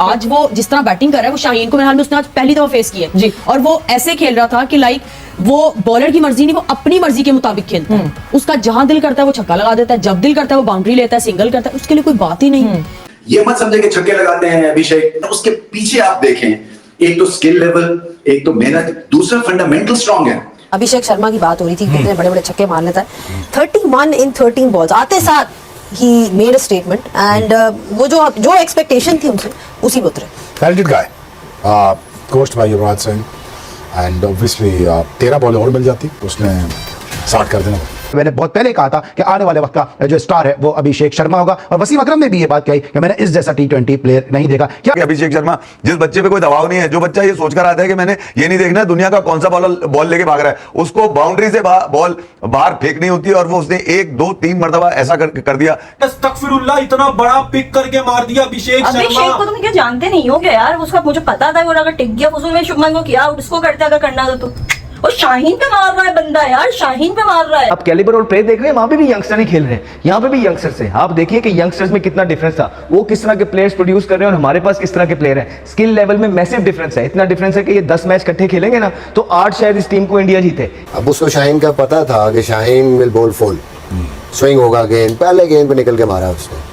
आज वो जिस तरह बैटिंग कर रहा है, वो शाहीन को मेरे ख्याल में उसने आज पहली दफा फेस किया जी। और वो ऐसे खेल रहा था कि लाइक वो बॉलर की मर्जी नहीं, वो अपनी मर्जी के मुताबिक खेलता है। उसका जहां दिल करता है वो छक्का लगा देता है, जब दिल करता है वो बाउंड्री लेता है, सिंगल करता है, उसके लिए कोई बात ही नहीं। ये मत समझे कि छक्के लगाते हैं अभिषेक, उसके पीछे आप देखें, एक तो स्किल लेवल, एक तो मेहनत, दूसरा फंडामेंटल स्ट्रांग है। अभिषेक शर्मा की बात हो रही थी, कितने बड़े बड़े छक्के मार लेता है। 31 इन 13 बॉल्स आते साथ he made a statement and वो जो एक्सपेक्टेशन थी उनसे उसी पे उतरे। Talented guy, coached bye Yuvraj Singh, and obviously 13 ball और मिल जाती उसने 60 कर देना। मैंने बहुत पहले कहा था कि आने वाले वक्त का जो स्टार है वो अभिषेक शर्मा होगा, और वसीम अकरम ने भी ये बात कही कि मैंने इस जैसा T20 प्लेयर नहीं देखा। क्या अभिषेक शर्मा, जिस बच्चे पे कोई दबाव नहीं है, जो बच्चा ये सोचकर आता है कि मैंने ये नहीं देखना दुनिया का कौन सा बॉल लेके भाग रहा है, उसको बाउंड्री से बॉल बाहर फेंकनी होती है, और वो उसने 1 2 3 मरतबा ऐसा कर दिया। अस्तगफिरुल्लाह, इतना बड़ा पिक करके मार दिया अभिषेक को तुम क्या जानते नहीं हो क्या यार? उसका मुझे पता था, वो अगर टिक गया फुसूल में शुभमन को किया, उसको करते अगर करना था तो। और शाहीन पे मार रहा है बंदा यार, शाहीन पे मार रहा है। आप कैलिबर और प्ले देख रहे हैं, वहां पे भी यंगस्टर ही खेल रहे हैं, यहाँ पे भी यंगस्टर्स हैं। आप देखिए कि यंगस्टर्स में कितना डिफरेंस था, वो किस तरह के प्लेयर्स प्रोड्यूस कर रहे हैं और हमारे पास किस तरह के प्लेयर हैं। स्किल लेवल में मैसिव डिफरेंस है, इतना डिफरेंस है कि ये 10 मैच इकट्ठे खेलेंगे ना तो 8 शायद इस टीम को इंडिया जीते। अब उसको शाहीन का पता था कि Shaheen will ball full, swing होगा गेंद, पहले गेंद पे निकल के मारा उसने,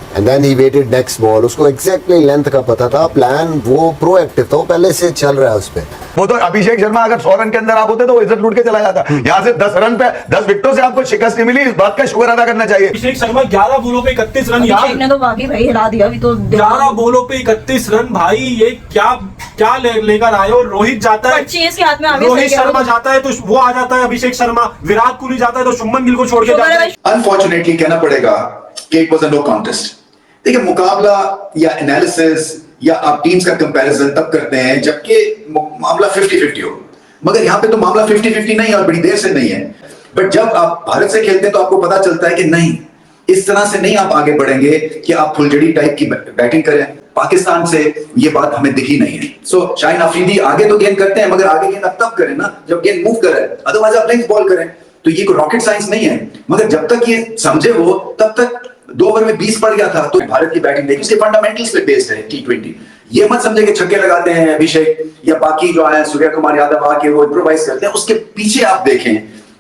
and then he waited next ball. उसको एग्जैक्टली लेंथ का पता था, प्लान वो प्रोएक्टिव था, वो पहले से चल रहा है उस पे। वो तो अभिषेक शर्मा अगर 100 रन के अंदर आप होते तो वो इज्जत लूट के चला जाता। यहाँ से 10 रन पे 10 विकेटों से आपको शिकस्त नहीं मिली, इस बात का शुक्र अदा करना चाहिए। अभिषेक शर्मा 11 बॉलों पे 31 रन, अभिषेक ने तो बाकी भाई हिला दिया अभी तो। 11 बॉलों पे 31 रन भाई, ये क्या लेकर आए हो? रोहित जाता है, के हाथ में रोहित शर्मा जाता है तो वो आ जाता है अभिषेक शर्मा, विराट कोहली जाता है तो शुभमन गिल को छोड़ के जाता है। अनफॉर्चुनेटली कहना पड़ेगा कि it was a no contest. देखिए, मुकाबला या एनालिसिस या आप टीम्स का कंपैरिजन तब करते हैं जबकि मामला 50-50 हो, मगर यहाँ पे तो मामला 50-50 नहीं है और बड़ी देर से नहीं है। बट जब आप भारत से खेलते हैं तो आपको पता चलता है कि नहीं, इस तरह से नहीं आप आगे बढ़ेंगे कि आप फुलझड़ी टाइप की बैटिंग करें। पाकिस्तान से ये बात हमें दिखी नहीं है। सो शाहीन अफरीदी आगे तो गेंद करते हैं, मगर आगे गेंद आप तब करें ना जब गेंद मूव करे, अदरवाइज आप लेंथ बॉल करें। तो ये कोई रॉकेट साइंस नहीं है, मगर जब तक ये समझे वो, तब तक 2 ओवर में 20 पड़ गया था। तो भारत की बैटिंग देखिए, उसके फंडामेंटल्स पे बेस्ड है T20। ये मत समझे कि छक्के लगाते हैं अभिषेक या बाकी जो आए सूर्य कुमार यादव आके वो इम्प्रोवाइज करते हैं। उसके पीछे आप देखें,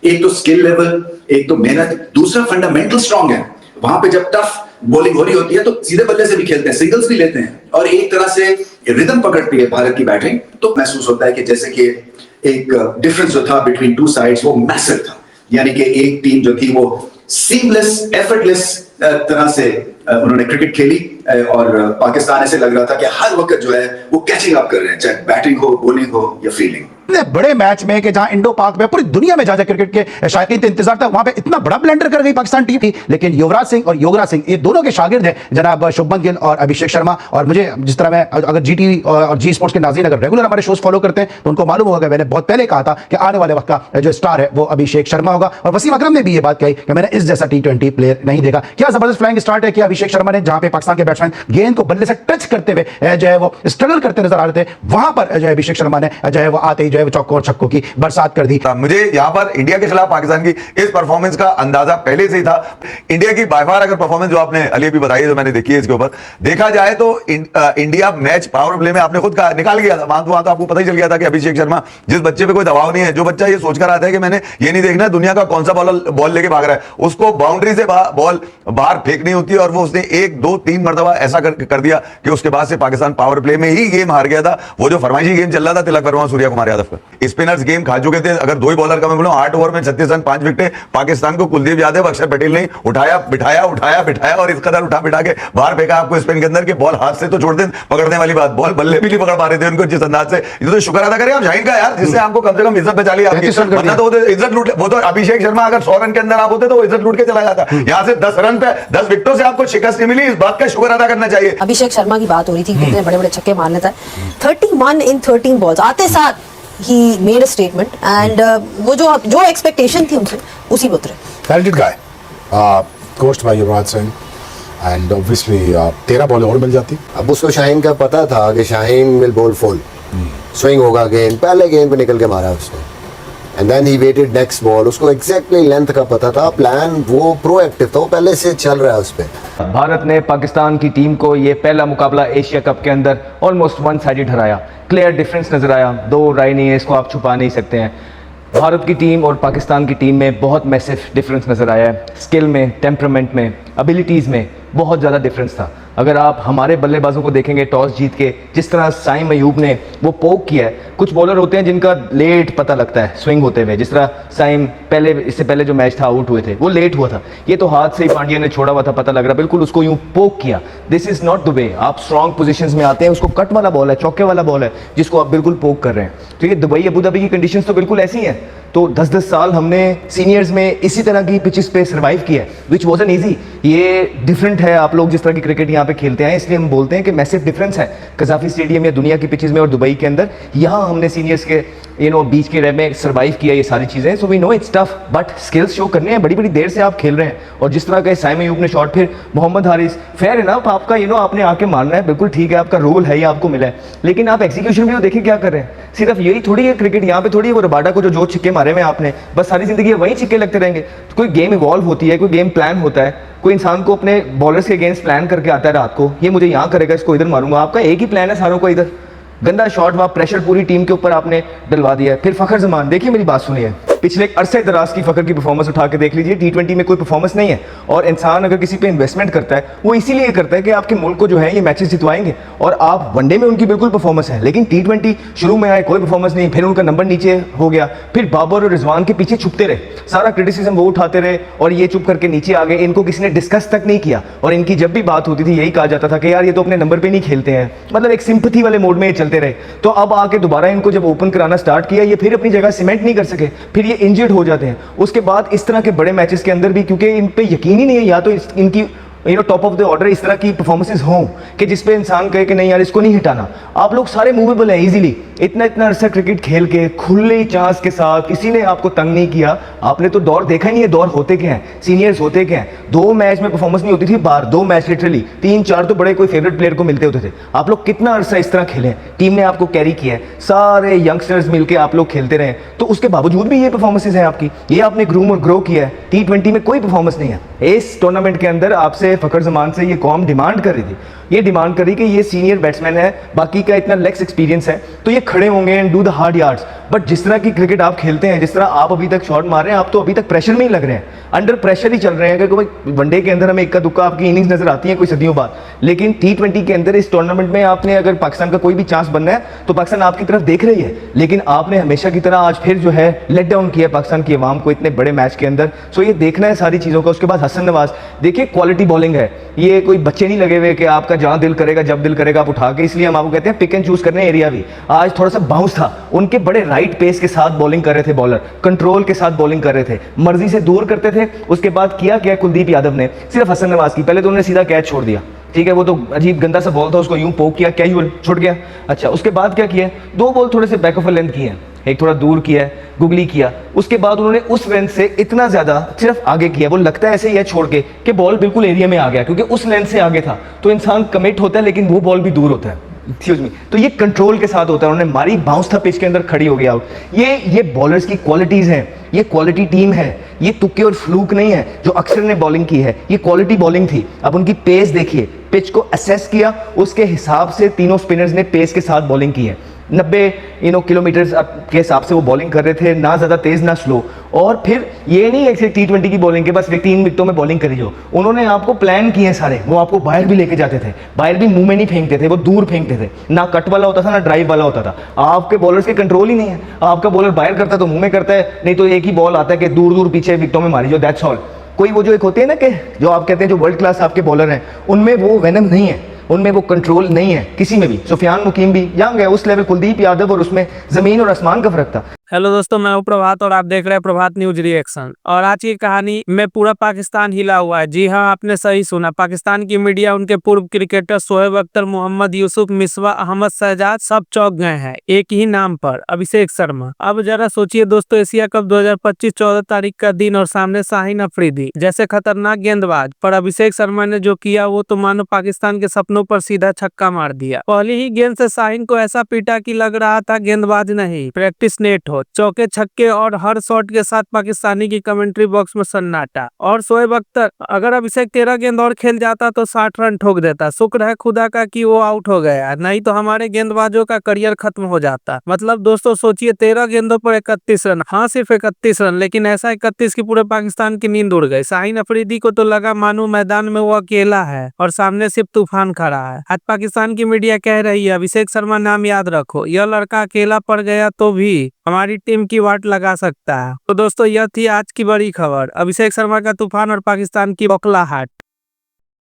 एक तो स्किल लेवल, एक तो मेहनत, दूसरा फंडामेंटल स्ट्रांग है। वहां पे जब टफ बॉलिंग हो रही होती है तो सीधे बल्ले से भी खेलते हैं, सिंगल्स भी लेते हैं, और एक तरह से रिदम पकड़ती है भारत की बैटिंग। तो महसूस होता है कि जैसे कि एक डिफरेंस जो था बिटवीन 2 साइड्स वो मैसिव था, यानी कि एक टीम जो थी वो सीमलेस, एफर्टलेस तरह से उन्होंने क्रिकेट खेली, और पाकिस्तान ऐसे लग रहा था कि हर वक्त जो है वो कैचिंग अप कर रहे हैं, चाहे बैटिंग हो, बॉलिंग हो या फील्डिंग। बड़े मैच में कि जहां इंडो पाक में पूरी दुनिया में जहां क्रिकेट के शायकीन इंतजार था, वहां पे इतना बड़ा ब्लेंडर कर गई पाकिस्तान टीम थी। लेकिन युवराज सिंह और योगराज सिंह ये दोनों के शागिर्द हैं जनाब शुभमन गिल और अभिषेक शर्मा। और मुझे जिस तरह मैं अगर GTV और जी स्पोर्ट्स के नाज़रीन अगर रेगुलर हमारे शोज फॉलो करते हैं तो उनको मालूम होगा कि मैंने बहुत पहले कहा था कि आने वाले वक्त का जो स्टार है वो अभिषेक शर्मा होगा, और वसीम अकरम ने भी ये बात कही कि मैंने इस जैसा T20 प्लेयर नहीं देखा। क्या जबरदस्त फ्लाइंग स्टार्ट है कि अभिषेक शर्मा ने, जहां पे पाकिस्तान के बैट्समैन गेंद को बल्ले से टच करते हुए जो है वो स्ट्रगल करते नजर आ रहे थे, वहां पर जो है अभिषेक शर्मा ने जो है वो आते ही जो है वो चौकों और छक्कों की बरसात कर दी। मुझे यहाँ पर इंडिया के खिलाफ पाकिस्तान की इस परफॉर्मेंस का अंदाजा पहले से ही था। इंडिया की बाय फार अगर परफॉर्मेंस जो आपने अली अभी बताई है, जो मैंने देखी है, इसके ऊपर देखा जाए तो इंडिया मैच पावर प्ले में आपने खुद का निकाल गया था। वहां तो आपको पता ही चल गया था कि अभिषेक शर्मा, जिस बच्चे पे कोई दबाव नहीं है, जो बच्चा ये सोचकर आता है कि मैंने ये नहीं देखना दुनिया का कौन सा बॉल लेके भाग रहा है, उसको बाउंड्री से बॉल बाहर फेंकनी होती है, और वो उसने 1 2 3 मरतबा ऐसा कर दिया कि उसके बाद से पाकिस्तान पावर प्ले में ही गेम हार गया था। वो जो फरमाइशी गेम चल रहा था तिलक वर्मा सूर्य कुमार यादव का, स्पिनर्स गेम खा चुके थे। अगर 2 ही बॉलर का मैं बोलूं, 8 ओवर में 36 रन 5 विकेट पाकिस्तान को कुलदीप यादव, अक्षर पटेल ने उठाया बिठाया और इस कदर उठा बिठा के बाहर फेंका आपको स्पिन के अंदर के बॉल हाथ से तो छोड़ दे, पकड़ने वाली बात, बॉल बल्ले भी नहीं पकड़ पा रहे थे उनको जिस अंदाज से। ये तो शुक्र अदा करें आप शाहीन का यार, जिससे आपको कम से कम इज्जत बचा ली आपकी, वरना तो इज्जत लूट। वो तो अभिषेक शर्मा अगर 100 रन के अंदर आप होते तो वो इज्जत लूट के चला जाता। यहाँ से 10 रन पे 10 विकेटों से आपको शिकस्त नहीं मिली, इस बात का शुक्र अदा करना चाहिए। अभिषेक शर्मा की बात हो रही थी, कितने बड़े बड़े छक्के मार लेता है। 31 इन 13 बॉल्स आते साथ he made a statement and वो जो एक्सपेक्टेशन थी उनसे उसी पे उतरे। Talented guy, coached bye Yuvraj Singh, and obviously 13 ball और मिल जाती। अब उसको शाहीन का पता था कि Shaheen will ball full, swing होगा गेंद, पहले गेंद पे निकल के मारा उसने, and then he waited next ball, उसको एग्जैक्टली लेंथ का पता था, प्लान वो प्रोएक्टिव था, वो पहले से चल रहा है उस पर। भारत ने पाकिस्तान की टीम को ये पहला मुकाबला एशिया कप के अंदर ऑलमोस्ट वन साइडेड हराया। क्लियर डिफरेंस नजर आया, दो राय नहीं है, इसको आप छुपा नहीं सकते हैं। भारत की टीम और पाकिस्तान की टीम में बहुत मैसिव डिफरेंस नज़र आया है। स्किल में, टेम्परामेंट में, एबिलिटीज़ में बहुत ज़्यादा डिफरेंस था। अगर आप हमारे बल्लेबाजों को देखेंगे टॉस जीत के, जिस तरह साइम अयूब ने वो पोक किया है, कुछ बॉलर होते हैं जिनका लेट पता लगता है स्विंग होते हुए, जिस तरह साइम पहले, इससे पहले जो मैच था आउट हुए थे वो लेट हुआ था, ये तो हाथ से ही पांड्या ने छोड़ा हुआ था, पता लग रहा बिल्कुल, उसको यूं पोक किया। This is not the way. आप स्ट्रॉन्ग पोजीशंस में आते हैं, उसको कट वाला बॉल है, चौके वाला बॉल है, जिसको आप बिल्कुल पोक कर रहे हैं। तो ये दुबई अबू धाबी की कंडीशंस तो बिल्कुल ऐसी हैं। तो 10-10 साल हमने सीनियर्स में इसी तरह की पिचेस पे सर्वाइव किया है, विच वॉजन ईजी। ये डिफरेंट है, आप लोग जिस तरह की क्रिकेट यहाँ पे खेलते हैं, इसलिए हम बोलते हैं कि मैसिव डिफरेंस है कजाफी स्टेडियम या दुनिया की पिचेस में और दुबई के अंदर। यहाँ हमने सीनियर्स के बीच के रेप में सर्वाइव किया ये सारी चीज़ें। So we know it's tough, but skills show करने हैं। बड़ी बड़ी देर से आप खेल रहे हैं, और जिस तरह का साइम अयूब ने शॉट, फिर मोहम्मद हारिस, फेयर इनफ आपका आपने आके मारना है, बिल्कुल ठीक है, आपका रोल है, ये आपको मिला है, लेकिन आप एग्जीक्यूशन भी तो देखिए क्या कर रहे हैं। सिर्फ यही थोड़ी है क्रिकेट, यहाँ पे थोड़ी है वो रबाडा को जो छिक्के मारे में आपने, बस सारी जिंदगी वही छिक्के लगते रहेंगे। तो कोई गेम इवॉल्व होती है, कोई गेम प्लान होता है, कोई इंसान को अपने बॉलर्स के अगेंस्ट प्लान करके आता है रात को, ये मुझे यहाँ करेगा, इसको इधर मारूंगा। आपका एक ही प्लान है सारों को, इधर गंदा शॉट, वहाँ प्रेशर पूरी टीम के ऊपर आपने डलवा दिया है। फिर फखर जमान, देखिए मेरी बात सुनिए, पिछले अरसे दराज की फखर की परफॉर्मेंस उठा के देख लीजिए। T20 में कोई परफॉर्मेंस नहीं है, और इंसान अगर किसी पे इन्वेस्टमेंट करता है वो इसीलिए करता है कि आपके मुल्क को जो है ये मैचेस जितवाएंगे, और आप वनडे में उनकी बिल्कुल परफॉर्मेंस है, लेकिन T20 शुरू में आए कोई परफॉर्मेंस नहीं, फिर उनका नंबर नीचे हो गया, फिर बाबर और रिजवान के पीछे छुपते रहे, सारा क्रिटिसिज्म वो उठाते रहे और ये चुप करके नीचे आ गए। इनको किसी ने डिस्कस तक नहीं किया, और इनकी जब भी बात होती थी यही कहा जाता था कि यार ये तो अपने नंबर पे नहीं खेलते हैं, मतलब एक सिंपथी वाले मोड में ये चलते रहे। तो अब आके दोबारा इनको जब ओपन कराना स्टार्ट किया, ये फिर अपनी जगह सीमेंट नहीं कर सके, फिर ये इंजर्ड हो जाते हैं। उसके बाद इस तरह के बड़े मैचेस के अंदर भी, क्योंकि इन पे यकीन ही नहीं है, या तो इनकी टॉप ऑफ द ऑर्डर इस तरह की परफॉर्मेंसेस हों कि जिसपे इंसान कहे कि नहीं यार इसको नहीं हटाना। आप लोग सारे मूवेबल हैं इजीली, इतना अरसा क्रिकेट खेल के खुले चांस के साथ, किसी ने आपको तंग नहीं किया। आपने तो दौर देखा ही नहीं है, दौर होते क्या हैं, सीनियर्स होते क्या हैं। 2 मैच में परफॉर्मेंस नहीं होती थी बाहर, 2 मैच लिटरली, 3-4 तो बड़े कोई फेवरेट प्लेयर को मिलते होते थे। आप लोग कितना अरसा इस तरह खेले, टीम ने आपको कैरी किया है, सारे यंगस्टर्स मिलकर आप लोग खेलते रहे, तो उसके बावजूद भी ये परफॉर्मेंसेज हैं आपकी, ये आपने ग्रूम और ग्रो किया है। T20 में कोई परफॉर्मेंस नहीं है। इस टूर्नामेंट के अंदर आपसे फखर जमान से ये कौम डिमांड कर रही थी, ये डिमांड कर रही कि ये सीनियर बैट्समैन है, बाकी का इतना लेग्स एक्सपीरियंस है, तो ये खड़े होंगे and do the hard yards. But जिस तरह की क्रिकेट आप खेलते हैं, जिस तरह आप अभी तक शॉट मार रहे हैं, आप तो अभी तक प्रेशर में ही लग रहे हैं, अंडर प्रेशर ही चल रहे हैं। क्योंकि वनडे के अंदर हमें इक्का दुक्का आपकी इनिंग्स नजर आती है कोई सदियों बाद, लेकिन T20 के अंदर इस टूर्नामेंट में आपने अगर पाकिस्तान का कोई भी चांस बनना है तो पाकिस्तान आपकी तरफ देख रही है, लेकिन आपने हमेशा की तरह आज फिर जो है लेट डाउन किया पाकिस्तान की आवाम को इतने बड़े मैच के अंदर। सो ये देखना है सारी चीज़ों का। उसके बाद हसन नवाज, देखिए क्वालिटी बॉलिंग है, ये कोई बच्चे नहीं लगे हुए कि आपका जहां दिल करेगा जब दिल करेगा आप उठा के, इसलिए हम आपको कहते हैं पिक एंड चूज करने एरिया भी। आज थोड़ा सा बाउंस था, उनके बड़े राइट पेस के साथ बॉलिंग कर रहे थे बॉलर, कंट्रोल के साथ बॉलिंग कर रहे थे, मर्जी से दूर करते थे। उसके बाद किया क्या कुलदीप यादव ने, सिर्फ हसन नवाज की, पहले तो उन्होंने सीधा कैच छोड़ दिया, ठीक है, वो तो अजीब गंदा सा बॉल था, उसको यूं पोक किया, कैजुअल छुट गया। अच्छा, उसके बाद क्या किया, 2 बॉल थोड़े से बैक ऑफ लेंथ किए, एक थोड़ा दूर किया है, गुगली किया। उसके बाद उन्होंने उस लेंथ से इतना ज्यादा सिर्फ आगे किया, वो लगता है ऐसे ही है छोड़ के कि बॉल बिल्कुल एरिया में आ गया, क्योंकि उस लेंथ से आगे था। तो इंसान कमिट होता है, लेकिन वो बॉल भी दूर होता है, एक्सक्यूज मी, तो ये कंट्रोल के साथ होता है। उन्होंने मारी, बाउंस था पिच के अंदर, खड़ी हो गई आउट। ये बॉलर्स की क्वालिटीज हैं, ये क्वालिटी टीम है, ये तुक्के और फ्लूक नहीं है जो अक्सर ने बॉलिंग की है, ये क्वालिटी बॉलिंग थी। अब उनकी पेस देखिए, पिच को असेस किया, उसके हिसाब से तीनों स्पिनर्स ने पेस के साथ बॉलिंग की है। 90 किलोमीटर के हिसाब से वो बॉलिंग कर रहे थे, ना ज़्यादा तेज़ ना स्लो। और फिर ये नहीं है कि T20 की बॉलिंग के बस 3 विकेटों में बॉलिंग करी जो, उन्होंने आपको प्लान किए सारे, वो आपको बाहर भी लेके जाते थे, बाहर भी मुंह में नहीं फेंकते थे, वो दूर फेंकते थे, ना कट वाला होता था ना ड्राइव वाला होता था। आपके बॉलर्स के कंट्रोल ही नहीं है, आपका बॉलर बाहर करता है तो मुंह में करता है, नहीं तो एक ही बॉल आता है कि दूर दूर पीछे विकेटों में मारी जो, दैट्स ऑल। कोई वो जो एक होती है ना कि जो आप कहते हैं जो वर्ल्ड क्लास आपके बॉलर हैं, उनमें वो वेनम नहीं है, उनमें वो कंट्रोल नहीं है किसी में भी। सुफियान मुकीम भी यंग है, उस लेवल कुलदीप यादव, और उसमें जमीन और आसमान का फर्क था। हेलो दोस्तों, मैं हूं प्रभात और आप देख रहे हैं प्रभात न्यूज रिएक्शन। और आज की कहानी में पूरा पाकिस्तान हिला हुआ है। जी हां, आपने सही सुना, पाकिस्तान की मीडिया उनके पूर्व क्रिकेटर शोएब अख्तर, मोहम्मद यूसुफ, मिसबा अहमद शहजाद सब चौंक गए हैं एक ही नाम पर, अभिषेक शर्मा। अब जरा सोचिए दोस्तों, एशिया कप 2025 14 तारीख का दिन और सामने शाहीन अफरीदी जैसे खतरनाक गेंदबाज, पर अभिषेक शर्मा ने जो किया वो तो मानो पाकिस्तान के सपनों पर सीधा छक्का मार दिया। पहली ही गेंद से शाहीन को ऐसा पीटा कि लग रहा था गेंदबाज नहीं प्रैक्टिस नेट हो। देखो, चौके छक्के और हर शॉट के साथ पाकिस्तानी की कमेंट्री बॉक्स में सन्नाटा। और शोएब अख्तर, अगर अभिषेक 13 गेंद और खेल जाता तो 60 रन ठोक देता। शुक्र है खुदा का कि वो आउट हो गया, नहीं तो हमारे गेंदबाजों का करियर खत्म हो जाता। मतलब दोस्तों सोचिए, 13 गेंदों पर 31 रन। हाँ, सिर्फ 31 रन, लेकिन ऐसा 31 की पूरे पाकिस्तान की नींद उड़ गई। शाहीन अफरीदी को तो लगा मानो मैदान में वो अकेला है और सामने सिर्फ तूफान खड़ा है। आज पाकिस्तान की मीडिया कह रही है, अभिषेक शर्मा नाम याद रखो, यह लड़का अकेला पड़ गया तो भी हमारी टीम की वाट लगा सकता है। तो दोस्तों, यह थी आज की बड़ी खबर, अभिषेक शर्मा का तूफान और पाकिस्तान की बौखलाहट।